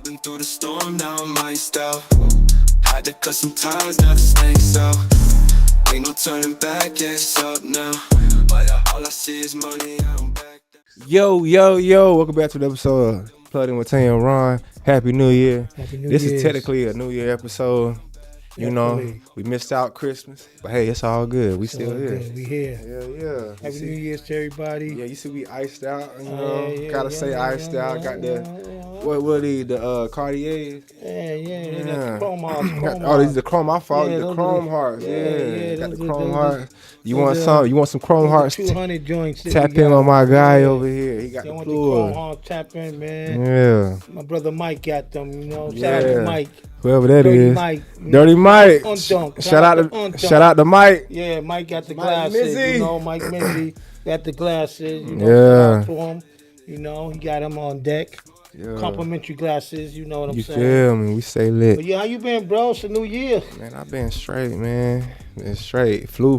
I've been through the storm, now I'm iced out. Had to cut some ties, now the snakes out. Ain't no turning back, yeah, it's up now. But all I see is money, I'm back. Yo, welcome back to the episode of Plugged In with Tae and Ron. Happy New Year. This is technically a New Year episode. You know, we missed out Christmas, but hey, it's all good. We still here. We here. Yeah. Happy New Year's to everybody. Yeah, you see we iced out, you know. Gotta say iced out. Got the, What what are these, the Cartiers? Yeah. The chrome hearts. Oh, these the chrome, my fault. Yeah, the chrome hearts. Yeah, Got the those chrome are- hearts. You want some chrome hearts? 200 joints. Tap in on my guy over here. He got They the want the chrome plug. heart tap in, man. Yeah. My brother Mike got them, you know. Shout out to Mike. Whoever that Dirty is. Mike. Dirty Mike. Undunk. Shout out to Mike. Yeah, Mike got the Mike glasses. Mizzy. You know, Mike Mizzy got the glasses. You know, Yeah. shout out to him. You know, he got them on deck. Yeah. Complimentary glasses, you know what I'm You saying? feel me? We stay lit. But yeah, how you been, bro? It's a new year. Man, I've been straight, man. Been straight. Flu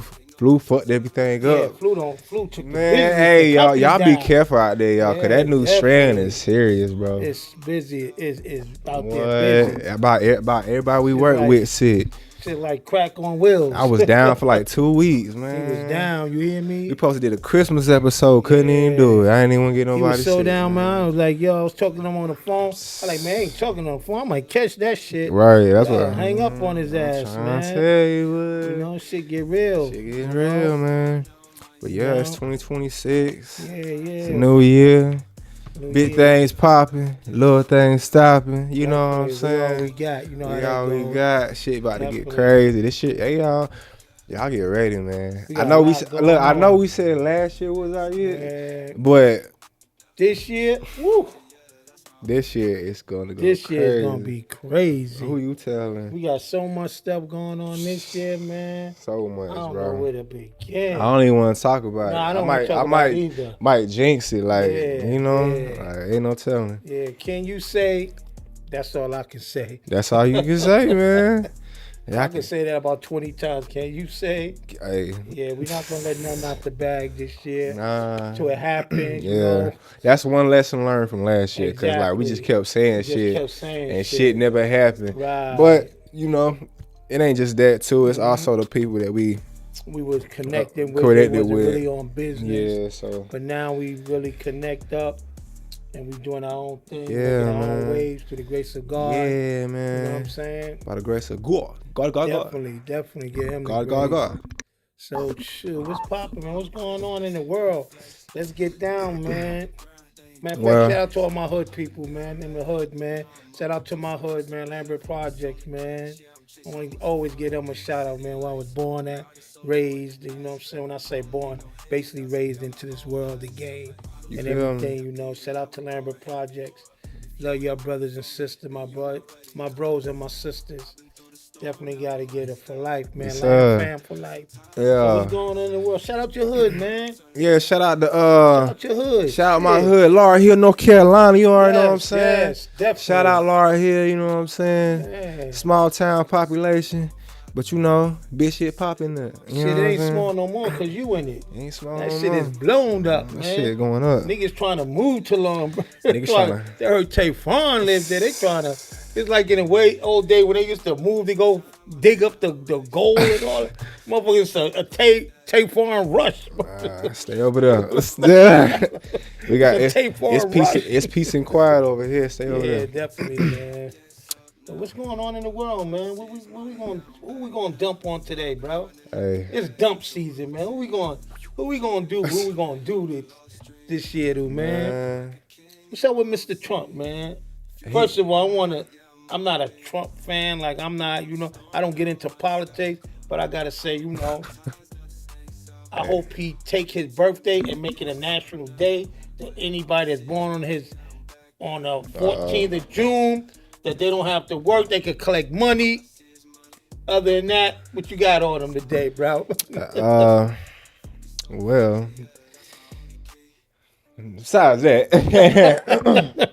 fucked everything Yeah, up. flu took the Man, business. hey, The company y'all be died. careful out there, y'all, cause Yeah, that new strand definitely. is serious, bro. It's busy. It's out there busy. About everybody we work like- with sick. Shit like crack on wheels. I was down for like 2 weeks, man. He was down. You hear me? We supposed to did a Christmas episode, couldn't even do it. I ain't even want to get He nobody was so sick, down, man. I was like, yo, I was talking to him on the phone. I like, man, I ain't talking on the phone. I might catch that shit. Right, that's what. Hang up on his ass, Trying man. to tell you, what. You know, shit get real. Shit getting you real, know? man. But yeah, You it's know? 2026. Yeah. It's a new year. New Big year. things popping, little things stopping. You know what I'm Definitely, we all we saying? got. You know how We that all we goes. got. Shit about to get Definitely. crazy. This shit, hey y'all get ready, man. We I got know a we lot going look. I know on. we said last year was our year, Man, but this year, woo, this year it's gonna go. this crazy. year is gonna be crazy. Who you telling? We got so much stuff going on this year, man. So I much, don't know bro. where to begin. I don't even want to talk about Nah, I it. don't wanna talk about it either. might jinx it, like Yeah, you know, yeah. like, ain't no telling. Yeah, can you say? That's all I can say. That's all you can say, man. Yeah, I can say that about 20 times. Can you say? Hey, Yeah, we're not gonna let nothing out the bag this year. nah. Till it happens. Yeah, You know? that's one lesson learned from last year, cause like we just Exactly. kept saying Just shit, kept saying and shit never happened. Right. But you know, it ain't just that too. It's also the people that we, We was connecting with. connected It wasn't with. really on business. yeah. So But now we really connect up, and we doing our own thing. Yeah, making our own man. waves through the grace of God. yeah, You know what I'm man. saying? By the grace of God, God, Definitely get him. the God, grace. God. So shoot, what's popping, man? What's going on in the world? Let's get down, man. Man, Well- shout out to all my hood people, man, in the hood, man. Shout out to my hood, man, Lambert Projects, man. I want to always give them a shout out, man, where I was born at, raised, you know what I'm saying? When I say born, basically raised into this world, the game, You and feel me? everything, you know. Shout out to Lambert Projects. Love your brothers and sisters, my bros and my sisters. Definitely got to get it for life, man. Yes, Lambert sir. fam for life. Yeah, What's going on in the world? Shout out your hood, man. yeah. Shout out to Shout out your hood. shout out my Shit. hood, Laura Hill, North Carolina. You already know what I'm Yes, saying. Yes, definitely. Shout out Laura Hill, you know what I'm saying. Yeah. Small town population, but you know, big shit popping there. You know Shit, what it I'm ain't saying? small no more because you in it. Ain't small That no shit more. is blown up, That man. shit going up. Niggas trying to move to Long, bro. Niggas tryna- They heard Tayfon lived there. They trying to. It's like in a way old day when they used to move to go dig up the gold and all that. Motherfuckers, a Tayfon rush. Stay over there. Yeah. We got It's a tape for a rush. it's peace and quiet over here. Stay over Yeah, there. definitely, man. So what's going on in the world, man? What we gonna dump on today, bro? Hey, It's dump season, man. What we gonna do? What we gonna do this year, dude, man? man. What's up with Mr. Trump, man? First of all, I'm not a Trump fan. Like, I'm not, you know, I don't get into politics, but I gotta say, you know, I hope he take his birthday and make it a national day that anybody that's born on the 14th of June, that they don't have to work, they could collect money. Other than that, what you got on them today, bro? Well, besides that,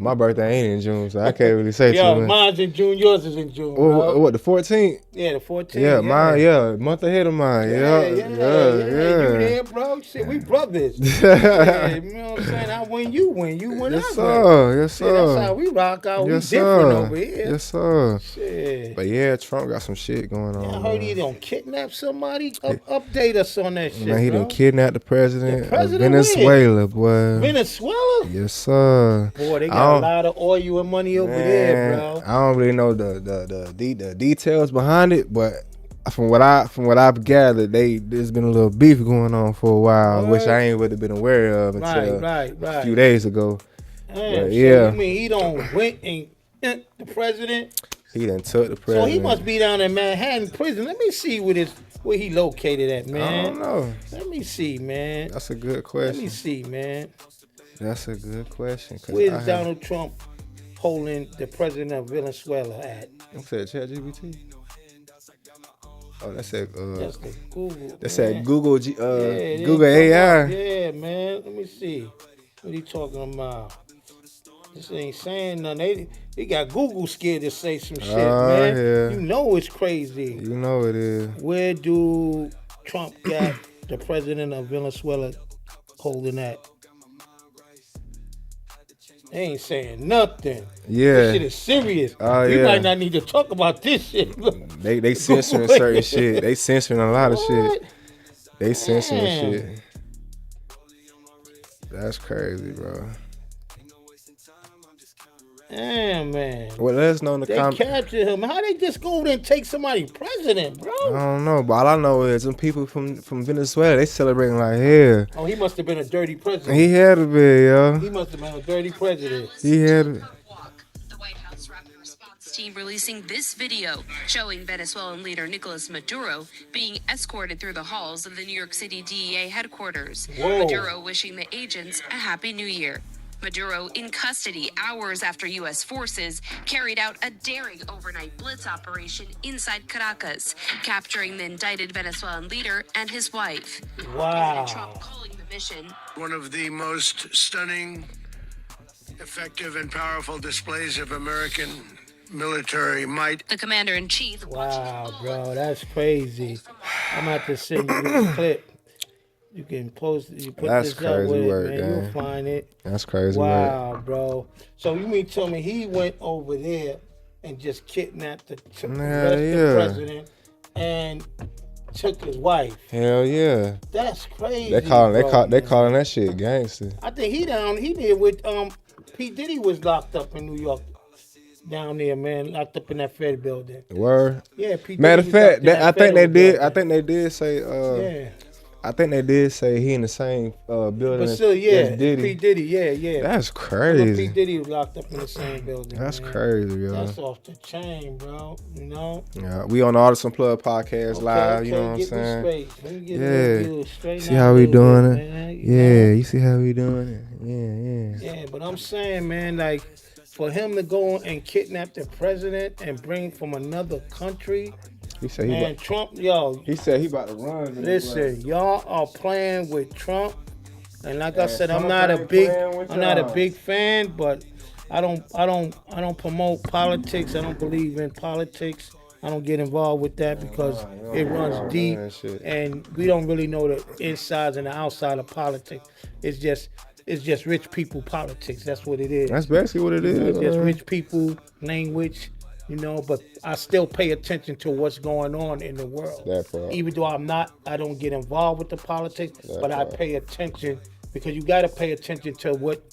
My birthday ain't in June, so I can't really say too much. Mine's in June. Yours is in June. Bro. What, the 14th? Yeah, the 14th. Yeah, mine. Yeah, a month ahead of mine. Yeah. You there, bro? Shit, we brothers. Yeah, you know what I'm saying? I win, you win. You win, Yes, I win. sir. Yes, sir. That's how we rock out. Yes, We different sir. over here. Yes, sir. Shit. But yeah, Trump got some shit going on. I heard he don't kidnap somebody. Update us on that shit, Man, he bro. done kidnapped the president, The president of Venezuela, boy. Venezuela? Yes, sir. Boy, they got a lot of oil and money over there, bro. I don't really know the details behind it, but from what I've gathered, there's been a little beef going on for a while, which I ain't really been aware of until a few days ago. Damn, but yeah, so you mean he don't went and the president? He done took the president. So he must be down in Manhattan prison. Let me see where he located at, man. I don't know. Let me see, man. That's a good question. Let me see, man. That's a good question. Where's Donald Trump holding the president of Venezuela at? What's that, ChatGPT? Oh, that's at That's the Google. That's at Google Google AI. Yeah, man. Let me see. What he talking about? This ain't saying nothing. They got Google scared to say some shit, man. Yeah. You know it's crazy. You know it is. Where do Trump got the president of Venezuela holding at? They ain't saying nothing. Yeah. This shit is serious. We might not need to talk about this shit. They censoring certain shit. They censoring a lot of shit. They censoring shit. That's crazy, bro. Damn, man. Well, let us know in the comments. They captured him. How they just go over there and take somebody president, bro? I don't know, but all I know is some people from Venezuela, they celebrating like hell. Oh, he must have been a dirty president. He had to be, yo. He must have been a dirty president. He had to. The White House rapid response team releasing this video showing Venezuelan leader Nicolas Maduro being escorted through the halls of the New York City DEA headquarters. Whoa. Maduro wishing the agents a happy new year. Maduro in custody hours after U.S. forces carried out a daring overnight blitz operation inside Caracas, capturing the indicted Venezuelan leader and his wife. Wow. President Trump calling the mission one of the most stunning, effective, and powerful displays of American military might. the commander-in-chief. Wow, bro, that's crazy. I'm about to send you this clip. You can post it. You put That's this up crazy with work, it, man. gang. You'll find it. That's crazy. Wow, bro. So you mean tell me he went over there and just kidnapped the president and took his wife? Hell yeah. That's crazy. They calling that shit gangster. I think he did with P. Diddy was locked up in New York. Down there, man, locked up in that Fed building. Word. Yeah, P. Matter of Diddy fact, was I think they did. I think they did say. yeah. I think they did say he in the same building. But still, as Diddy. P. Diddy, yeah. That's P. crazy. Diddy was locked up in the same building. That's man. crazy, yo. That's off the chain, bro. You know? Yeah, we on the Artist Unplugged podcast live. Okay, You know what I'm get saying? me straight. Let me get Yeah. straight See now how a we little doing bit, it? man. Yeah, you see how we doing it? Yeah. Yeah, but I'm saying, man, like, for him to go and kidnap the president and bring from another country, He said he. man, Trump, yo, He said he about to run. listen, y'all are playing with Trump, and like I said, I'm Trump not a ain't big, playing with I'm not a y'all. big fan, but I don't promote politics. I don't believe in politics. I don't get involved with that because it runs deep, and we don't really know the insides and the outside of politics. It's just rich people politics. That's what it is. That's basically what it is. It's just rich people language, you know, but I still pay attention to what's going on in the world. That part. Even though I don't get involved with the politics, but I pay attention because you got to pay attention to what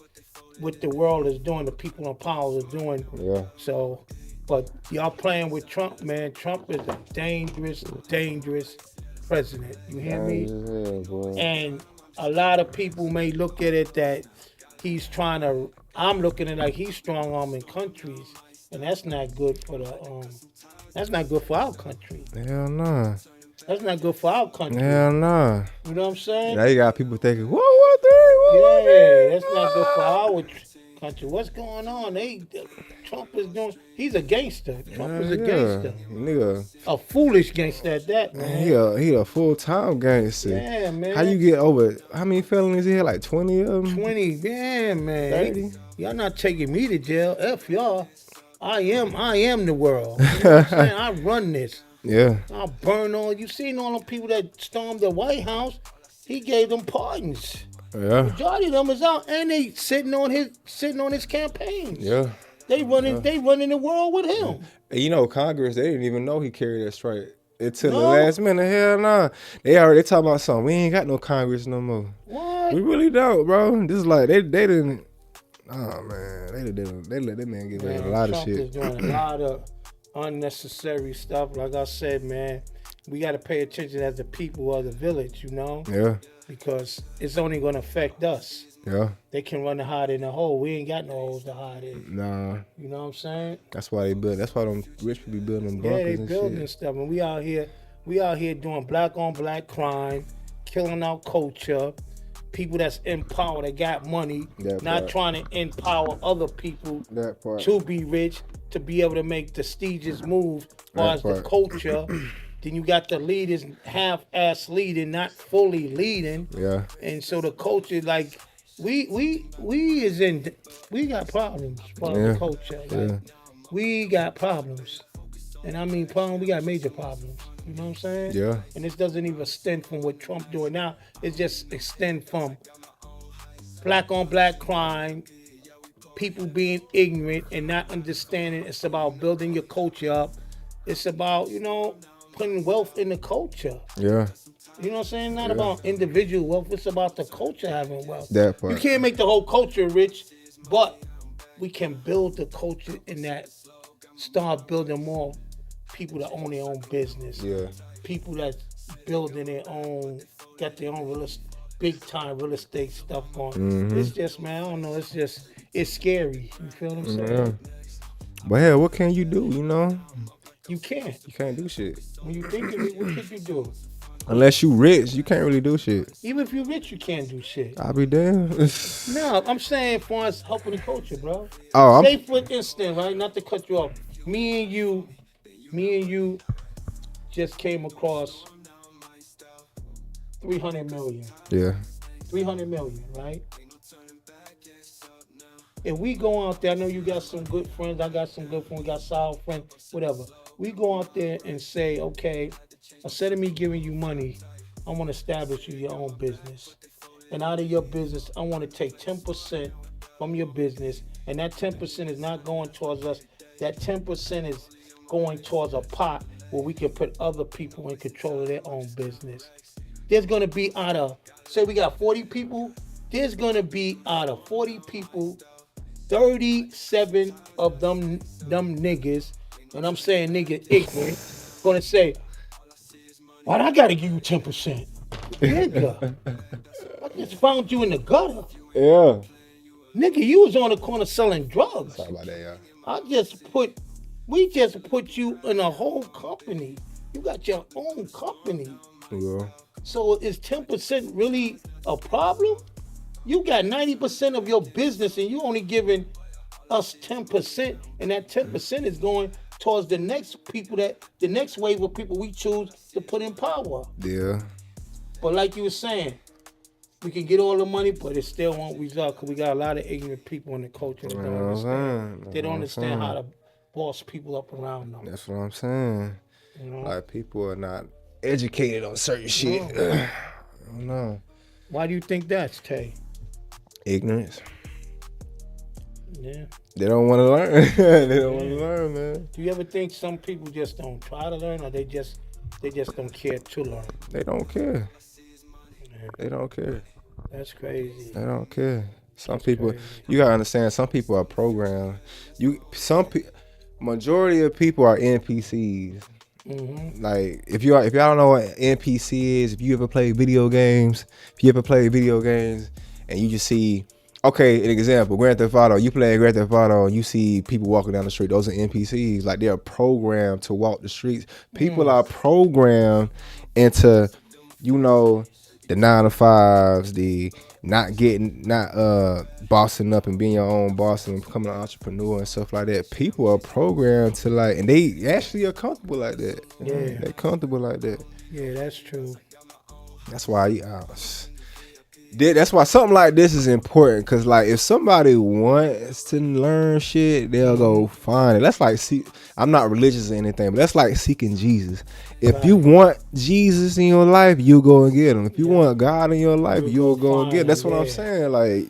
the world is doing, the people in power is doing. Yeah. So, but y'all playing with Trump, man. Trump is a dangerous, dangerous president. You hear me? Yeah, boy. And a lot of people may look at it that he's trying to. I'm looking at it like he's strong arming countries, and that's not good for the. That's not good for our country. Hell no. That's not good for our country. Hell no. You know what I'm saying? Now you got people thinking, World War III, World War III. Yeah, that's not good for our country. What's going on? Trump is doing. He's a gangster. Trump is a gangster. Nigga. A foolish gangster at that, man. He a full-time gangster. Yeah, man. How you get over, how many felonies he had? Like 20 of them? 20, yeah, man. 30? Y'all not taking me to jail. F y'all. I am the world. You know what I'm saying? I run this. Yeah. I'll burn all. You seen all the people that stormed the White House? He gave them pardons. Yeah. Majority of them is out, and they sitting on his campaigns. Yeah. They running the world with him. And you know, Congress, they didn't even know he carried that straight. Until the No. last minute. Hell nah. They talking about something. We ain't got no Congress no more. What? We really don't, bro. This is like, they didn't. Oh, man. They let that man get away with a lot Trump of shit. is doing a lot of unnecessary stuff. Like I said, man, we got to pay attention as the people of the village, you know? Yeah. Because it's only going to affect us. Yeah. They can run and hide in the hole. We ain't got no holes to hide in. Nah. You know what I'm saying? That's why they build. That's why them rich people be building them bunkers Yeah, they and building shit. stuff. And we out here doing black on black crime, killing our culture. People that's in power that got money, That not part. trying to empower other people That part. to be rich, to be able to make prestigious moves as far That as the part. culture. Then you got the leaders half-ass leading, not fully leading. Yeah. And so the culture, like, we got problems for Yeah. the culture. Like, Yeah. we got problems. And I mean we got major problems. You know what I'm saying? Yeah. And this doesn't even extend from what Trump doing now. It just extend from black on black crime, people being ignorant and not understanding. It's about building your culture up. It's about, putting wealth in the culture. Yeah. You know what I'm saying? Not about individual wealth. It's about the culture having wealth. That part. You can't make the whole culture rich, but we can build the culture in that. Start building more people that own their own business. Yeah. People that's building their own, got their own big time real estate stuff going. Mm-hmm. It's just, man, I don't know. It's scary. You feel what I'm saying? Yeah. But hell, what can you do? You can't. You can't do shit. When you think of it, what could you do? Unless you rich, you can't really do shit. Even if you're rich, you can't do shit. I'll be damned. No, I'm saying as far as helping the culture, bro. Oh, Say for instance, right? Not to cut you off. Me and you just came across 300 million. Yeah. 300 million, right? If we go out there, I know you got some good friends, I got some good friends, we got solid friends, whatever. We go out there and say, okay, instead of me giving you money, I want to establish you your own business. And out of your business, I want to take 10% from your business, and that 10% is not going towards us. That 10% is going towards a pot where we can put other people in control of their own business. There's going to be say we got 40 people, there's going to be out of 40 people, 37 of them niggas, and I'm saying nigga ignorant, going to say, why I got to give you 10%? Nigga, I just found you in the gutter. Yeah. Nigga, you was on the corner selling drugs. Sorry about that, y'all. We just put you in a whole company. You got your own company. Yeah. So is 10% really a problem? You got 90% of your business and you only giving us 10%, and that 10% is going towards the next wave of people we choose to put in power. Yeah. But like you were saying, we can get all the money, but it still won't result because we got a lot of ignorant people in the culture that don't understand. They don't understand how to boss people up around them. That's what I'm saying. You know? Like, people are not educated on certain shit. I don't know. Why do you think that's, Tay? Ignorance. Yeah. They don't want to learn. They don't want to learn, man. Do you ever think some people just don't try to learn, or they just don't care to learn? They don't care. Yeah. They don't care. That's crazy. They don't care. Some That's people, crazy. you gotta understand. Some people are programmed. Majority of people are NPCs. Mm-hmm. Like, if y'all don't know what NPC is, if you ever play video games, and you just see, okay, an example, Grand Theft Auto, you play Grand Theft Auto and you see people walking down the street, those are NPCs. Like, they're programmed to walk the streets. People are programmed into, the 9 to 5s, the not bossing up and being your own boss and becoming an entrepreneur and stuff like that. People are programmed to like, and they actually are comfortable like that. Yeah, they're comfortable like that. Yeah, that's true. That's why that's why something like this is important, because like if somebody wants to learn shit, they'll go find it. That's like, I'm not religious or anything, but that's like seeking Jesus. If you want Jesus in your life, you go and get him. If you want God in your life, you'll go and get him. That's what I'm saying. Like,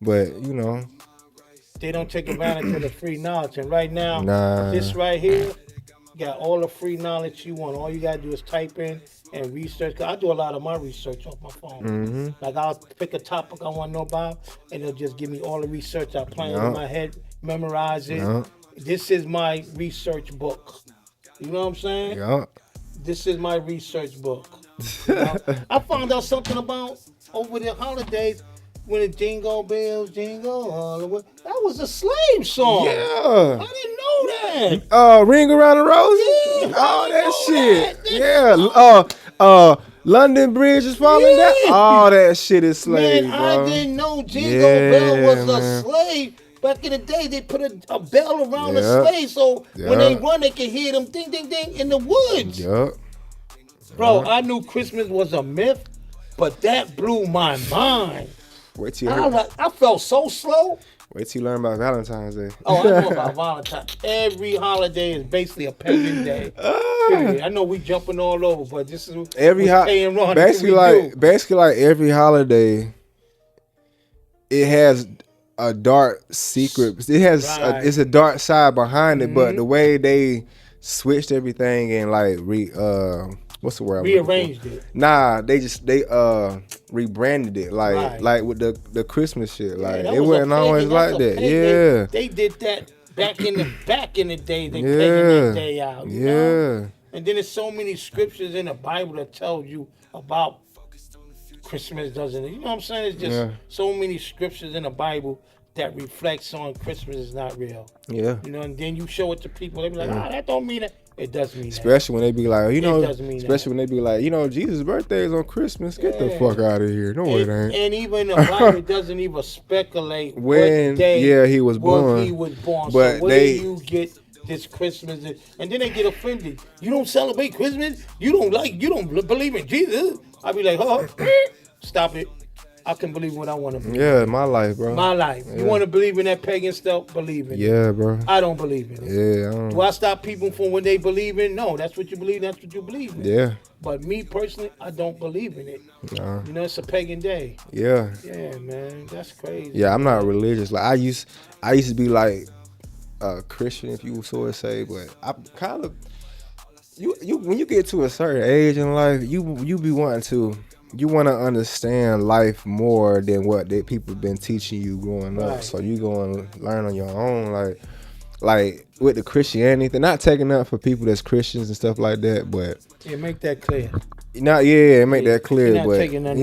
but you know, they don't take advantage of the free knowledge. And right now, this right here, you got all the free knowledge you want. All you gotta do is type in and research. Cause I do a lot of my research off my phone. Like I'll pick a topic I want to know about, and it'll just give me all the research I plan in my head, memorize it. This is my research book. You know what I'm saying? Yeah. This is my research book. You know? I found out something about over the holidays when the Jingle Bells Jingle all the way. That was a slave song. Yeah. I didn't know that. Ring Around the Rosie? Yeah, Oh, that shit. That Yeah. London Bridge is falling down. All that shit is slave, Man, bro. I didn't know Jingle Bell was a slave. Back in the day, they put a bell around the slave, so when they run, they can hear them ding, ding, ding in the woods. Yup. Bro, I knew Christmas was a myth, but that blew my mind. Wait till you I felt so slow. Wait till you learn about Valentine's Day. Oh, I know about Valentine's. Every holiday is basically a pagan day. I know we jumping all over, but this is every Tae and Ron. Basically like every holiday, it has a dark secret. It has it's a dark side behind it, but the way they switched everything and like what's the word? Rearranged it. Nah, they rebranded it like with the Christmas shit. Like it wasn't always like that. Yeah. They did that back in the day. They taking that day out. You know? And then there's so many scriptures in the Bible that tell you about Christmas doesn't. You know what I'm saying? It's just so many scriptures in the Bible that reflects on Christmas is not real. Yeah. You know, and then you show it to people, they be like, that don't mean that. It does mean especially that. when they be like, when they be like, Jesus' birthday is on Christmas. Get the fuck out of here. No, it ain't. And even the Bible doesn't even speculate when what day he was born. But so where do you get this Christmas? And then they get offended. You don't celebrate Christmas? You don't believe in Jesus? I be like, stop it. I can believe what I want to believe. Yeah, my life, bro. My life. You want to believe in that pagan stuff? Believe in it. Yeah, bro. I don't believe in it. Yeah, I don't. Do I stop people from what they believe in? No, that's what you believe. That's what you believe in. Yeah. But me personally, I don't believe in it. Nah. You know, it's a pagan day. Yeah. Yeah, man, that's crazy. Yeah, I'm not religious. Like I used to be like a Christian, if you so would say, but I kind of you when you get to a certain age in life, you be wanting to. You want to understand life more than what people been teaching you growing up. So you go and learn on your own, like with the Christianity thing. Not taking up for people that's Christians and stuff like that, but make that clear. Make that clear. Not but taking not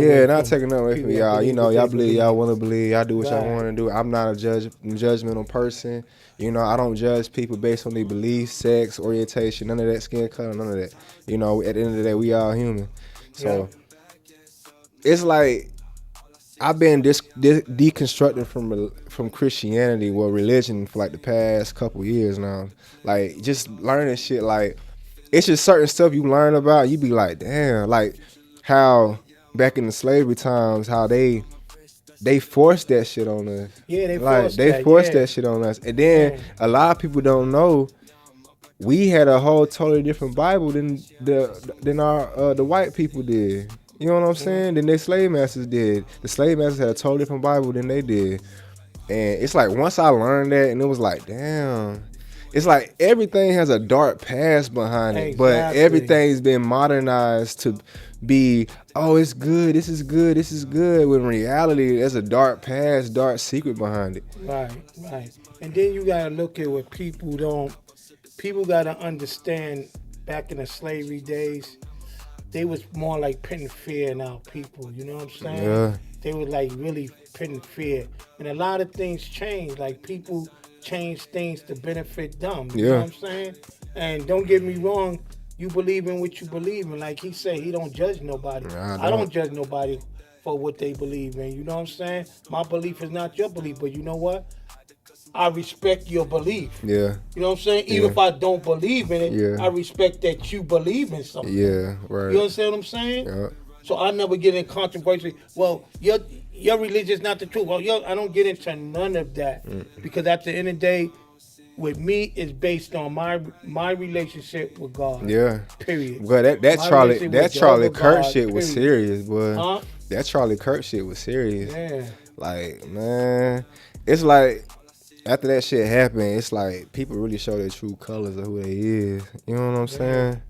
taking nothing away from y'all. You know, y'all believe, y'all want to believe, y'all do what y'all want to do. I'm not a judgmental person. You know, I don't judge people based on their beliefs, sex, orientation, none of that, skin color, none of that. You know, at the end of the day, we all human. So. It's like I've been deconstructed from Christianity, religion, for like the past couple years now. Like just learning shit. Like it's just certain stuff you learn about. You be like, damn. Like how back in the slavery times, how they forced that shit on us. Yeah, they forced that shit on us. And then a lot of people don't know. We had a whole totally different Bible than the white people did. You know what I'm saying? Than their slave masters did. The slave masters had a totally different Bible than they did. And it's like once I learned that, and it was like, damn. It's like everything has a dark past behind it, but everything's been modernized to be, it's good, this is good, this is good. When in reality, there's a dark past, dark secret behind it. Right. And then you gotta look at what people gotta understand. Back in the slavery days, they was more like putting fear in our people, you know what I'm saying? Yeah. They were like really putting fear. And a lot of things changed. Like people change things to benefit them. You know what I'm saying? And don't get me wrong, You believe in what you believe in. Like he said, he don't judge nobody. I don't judge nobody for what they believe in. You know what I'm saying? My belief is not your belief, but you know what? I respect your belief. Yeah. You know what I'm saying? Even if I don't believe in it, I respect that you believe in something. Yeah, right. You understand what I'm saying? Yeah. So I never get in controversy. Well, your religion is not the truth. Well, I don't get into none of that because at the end of the day, with me, it's based on my relationship with God. Yeah. Period. Well, that Charlie Kirk shit was serious, boy. Huh? That Charlie Kirk shit was serious. Yeah. Like, man, it's like after that shit happened, it's like people really show their true colors of who they is. You know what I'm saying?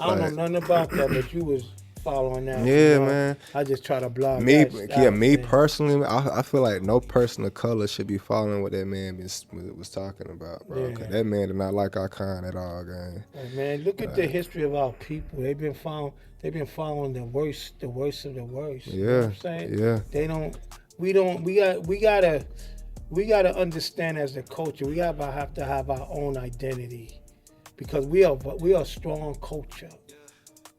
I don't know nothing about that, but you was following that. Yeah, man. I just try to block me. that. Me personally, I feel like no person of color should be following what that man was talking about, bro. Yeah. 'Cause that man did not like our kind at all, gang. Hey, man, look at the history of our people. They've been following the worst of the worst. Yeah. You know what I'm saying? Yeah. We gotta understand as a culture, we have to have our own identity because we are a strong culture.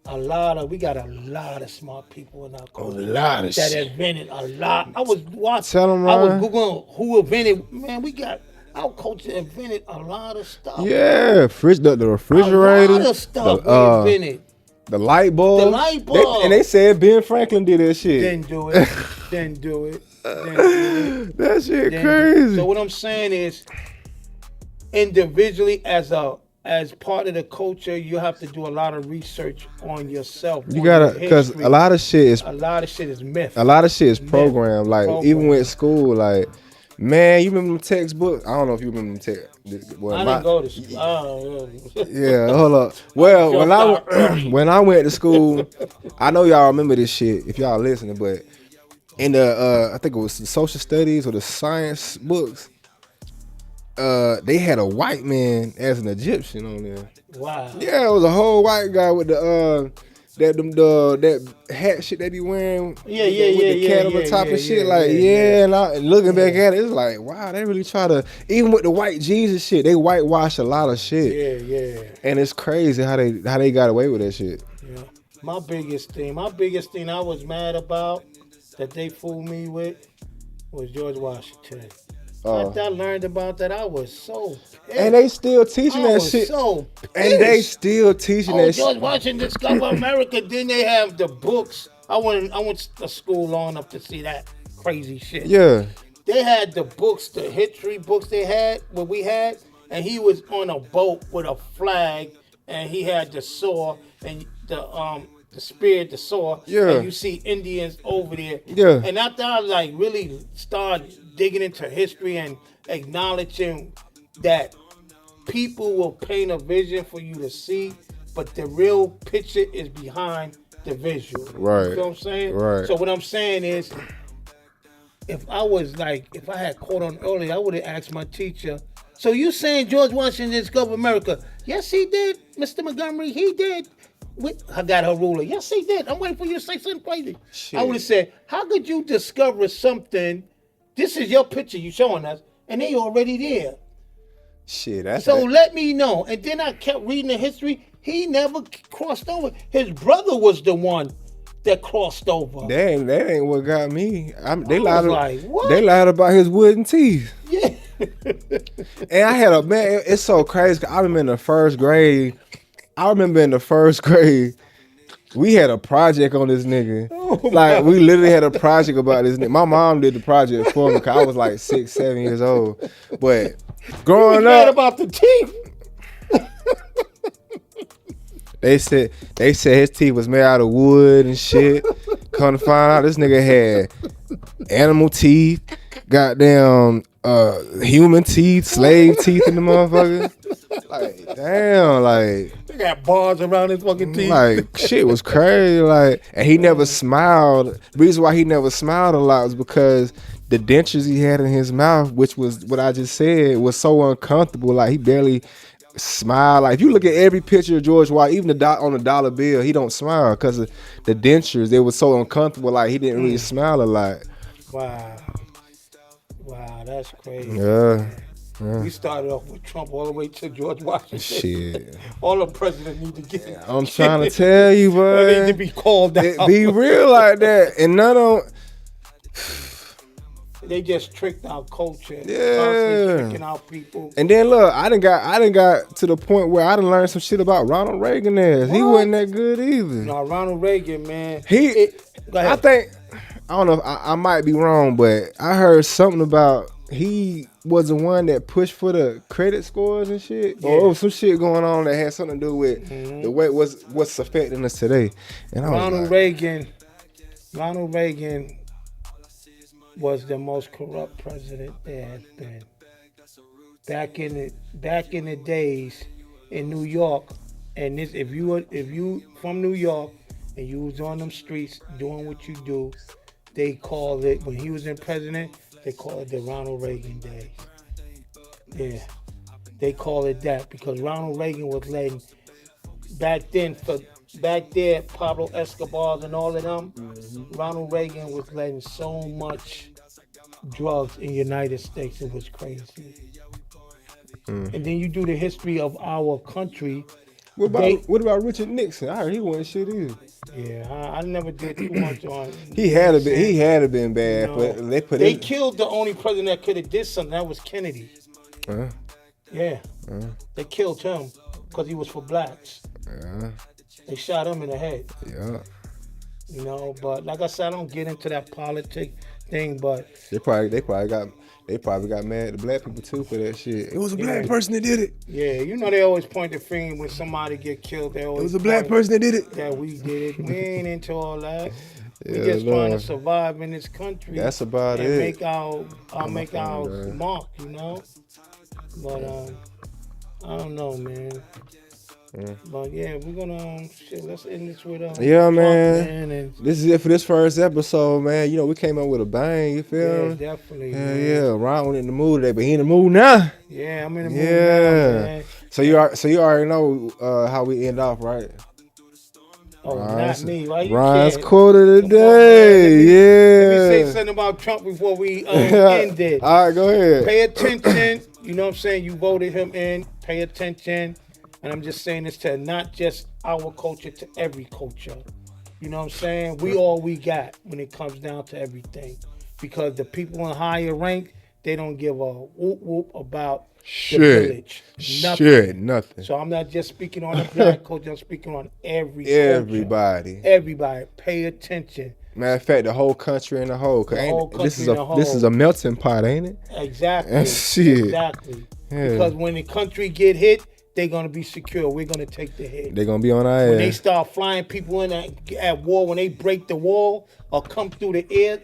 We got a lot of smart people in our culture. A lot of that shit. invented a lot. I was watching. Tell 'em, I was Ron. googling who invented. Man, we got our culture invented a lot of stuff. Yeah, the refrigerator. A lot of stuff we invented. The light bulb. The light bulb. And they said Ben Franklin did that shit. Didn't do it. Didn't do it. That shit crazy. So what I'm saying is, individually as part of the culture, you have to do a lot of research on yourself. You gotta, because a lot of shit is myth. A lot of shit is programmed. Like even with school, like man, you remember them textbooks? I don't know if you remember them textbooks. Well, I didn't go to school. Oh, yeah, hold up. Well, when I went to school, I know y'all remember this shit if y'all listening, but in the I think it was the social studies or the science books, they had a white man as an Egyptian on there. Wow. Yeah, it was a whole white guy with the that hat shit they be wearing. With the cat on the top and shit. And looking back at it, it's like, wow, they really try to, even with the white Jesus shit, they whitewash a lot of shit. Yeah. And it's crazy how they got away with that shit. Yeah. My biggest thing I was mad about that they fooled me with was George Washington. After I learned about that, I was so pissed. And they still teaching that shit. So pissed. And they still teaching that shit. George Washington discovered America. Then they have the books. I went to school long enough to see that crazy shit. Yeah. They had the books, the history books what we had, and he was on a boat with a flag, and he had the sword and the spear, the sword. Yeah. And you see Indians over there. Yeah. And after I really started digging into history and acknowledging that people will paint a vision for you to see, but the real picture is behind the visual. Right. You know what I'm saying? Right. So what I'm saying is, if I had caught on earlier, I would have asked my teacher, so you saying George Washington discovered America? Yes, he did, Mr. Montgomery, he did. I got her ruler. Yes, he did. I'm waiting for you to say something crazy. Shit. I would have said, how could you discover something? This is your picture you showing us, and they already there. Shit, that's so let me know. And then I kept reading the history. He never crossed over. His brother was the one that crossed over. That ain't what got me. They lied about his wooden teeth. Yeah. And I had it's so crazy. I remember in the first grade, we had a project on this nigga. We literally had a project about this nigga. My mom did the project for me because I was like 6, 7 years old. But growing up, about the teeth. They said his teeth was made out of wood and shit. Come to find out, this nigga had animal teeth, goddamn human teeth, slave teeth in the motherfucker. Like, damn, like they got bars around his fucking teeth. Like, shit was crazy. Like, and he never smiled. The reason why he never smiled a lot was because the dentures he had in his mouth, which was what I just said, was so uncomfortable. Like, he barely smile. Like, if you look at every picture of George Washington, even on the dollar bill, he don't smile because of the dentures. They were so uncomfortable. Like, he didn't really smile a lot. Wow, that's crazy. Yeah. We started off with Trump all the way to George Washington. Shit. All the presidents need to get. I'm trying to tell you, bud. They need to be called out. It be real like that, and none of. They just tricked our culture. Yeah. Constantly tricking our people. And then look, I done got to the point where I done learned some shit about Ronald Reagan. He wasn't that good either. No, Ronald Reagan, man. I think I don't know. I might be wrong, but I heard something about he was the one that pushed for the credit scores and shit, Yeah. or some shit going on that had something to do with the way what's affecting us today. And I was Ronald like, Reagan was the most corrupt president there has been. Back in the days in New York, and this if you from New York and you was on them streets doing what you do, they called it, when he was in president, they call it the Ronald Reagan days. Yeah, they call it that because Ronald Reagan was letting back there, Pablo Escobar and all of them. Ronald Reagan was letting so much drugs in the United States. It was crazy. And then you do the history of our country. what about Richard Nixon? I heard he wasn't shit either. Yeah, I never did too much on. He had to been bad, but they killed the only president that could have did something. That was Kennedy. Yeah, they killed him because he was for blacks. They shot him in the head. Yeah. You know, but like I said, I don't get into that politic thing, but They probably got mad at the black people too for that shit. It was a black person that did it. yeah, you know they always point the finger when somebody get killed. They always It was a black person that did it. that we did it. We ain't into all that. We Yeah, just trying to Lord. survive in this country. That's about and it. make our man. mark, you know. But I don't know, man. But yeah, we're gonna let's end this with Yeah, Trump, man. and This is it for this first episode, man. You know, we came up with a bang, you feel yeah, me? definitely. Yeah, man. yeah. Ron was in the mood today, but he in the mood now. Yeah, I'm in the mood Yeah. now, man. So you already know how we end off, right? Oh, not me. Why you Ron's can't? quote of the Come on, day. man. Let me say Yeah. something about Trump before we end it. All right, go ahead. Pay attention. You know what I'm saying? You voted him in. Pay attention. And I'm just saying this to not just our culture, to every culture. You know what I'm saying? We all we got when it comes down to everything. Because the people in higher rank, they don't give a whoop whoop about the village. Nothing. So I'm not just speaking on the black culture, I'm speaking on every culture. Everybody. Pay attention. Matter of fact, the whole country in the whole. The whole This country in the is whole. a melting pot, ain't it? Exactly. Shit. Exactly. Yeah. Because when the country get hit, they're gonna be secure. We're gonna take the hit. They're gonna be on our When they ass. start flying people in at war, when they break the wall or come through the air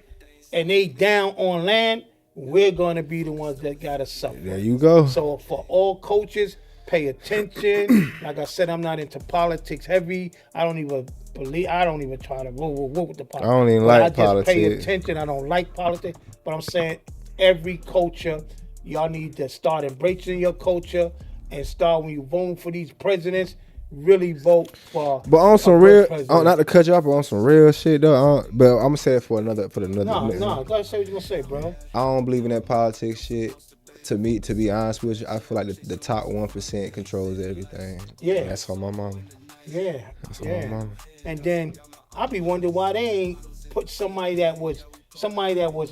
and they down on land, we're gonna be the ones that gotta suffer. There you go. So for all coaches, pay attention. Like I said, I'm not into politics heavy. I don't even try to whoa with the politics. I don't even But like I just pay politics. attention. I don't like politics. But I'm saying every culture, y'all need to start embracing your culture and start, when you voting for these presidents, really vote for. But on some a real, good president. not to cut you off, but on some real shit though. But I'm gonna say it for another. No, go ahead, say what you gonna say, bro. I don't believe in that politics shit. To be honest with you, I feel like the top 1% controls everything. Yeah. And that's on my mama. Yeah, That's on my mama. And then I be wondering why they ain't put somebody that was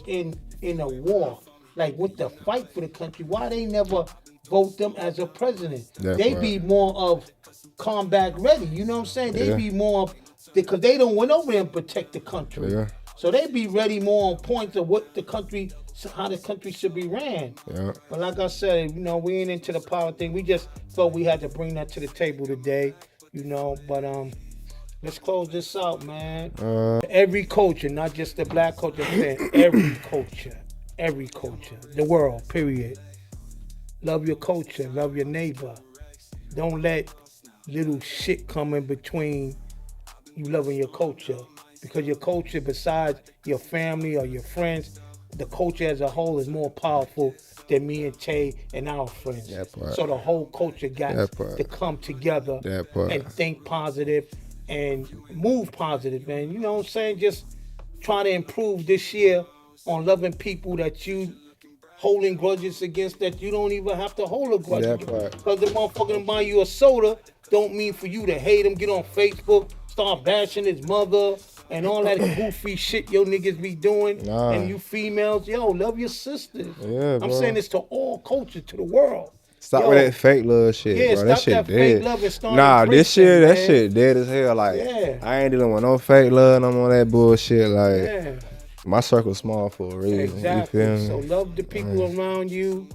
in a war, like with the fight for the country. Why they never vote them as a president? That's They right. be more of combat ready. You know what I'm saying? They Yeah. be more of, because they don't went over there and protect the country. Yeah. So they be ready more on points of what the country, how the country should be ran. Yeah. But like I said, you know, we ain't into the politics. We just felt we had to bring that to the table today, you know. But let's close this out, man. Every culture, not just the black culture, I'm saying every culture, the world, period. Love your culture, love your neighbor. Don't let little shit come in between you loving your culture. Because your culture, besides your family or your friends, the culture as a whole is more powerful than me and Tae and our friends. That part. So the whole culture got That part. to come together That part. and think positive and move positive, man. You know what I'm saying? Just try to improve this year on loving people that you holding grudges against that. You don't even have to hold a grudge. That part. Because the motherfucker buy you a soda don't mean for you to hate him, get on Facebook, start bashing his mother, and all that goofy shit your niggas be doing. Nah. And you females, yo, love your sisters. Yeah, I'm bro. saying this to all culture, to the world. Stop Yo, with that fake love shit, yeah, bro. That stop shit that dead. fake love and start Nah, this embracing, shit, that man. shit dead as hell. Like, Yeah. I ain't dealing with no fake love, no more that bullshit. Like, Yeah, my circle's small for a reason. exactly. You feel me? So love the people around you.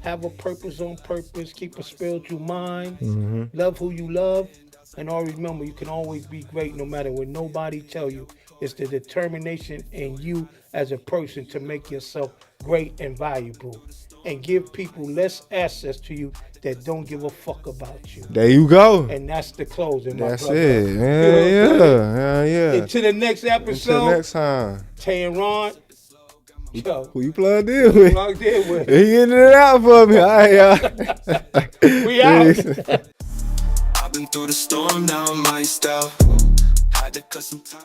Have a purpose on purpose. Keep a spiritual mind. Mm-hmm. Love who you love. And always remember, you can always be great no matter what nobody tell you. It's the determination in you as a person to make yourself great and valuable. And give people less access to you that don't give a fuck about you. There you go. And that's the closing, my That's brother. it. You know what I'm saying? Yeah. Until the next episode, Until next time. Tae and Ron, yo, Who you plugged in with? plugged in with. He getting it out for me. All right, y'all. We out. Peace. I've been through the storm, now I'm iced out. Had to cut some time.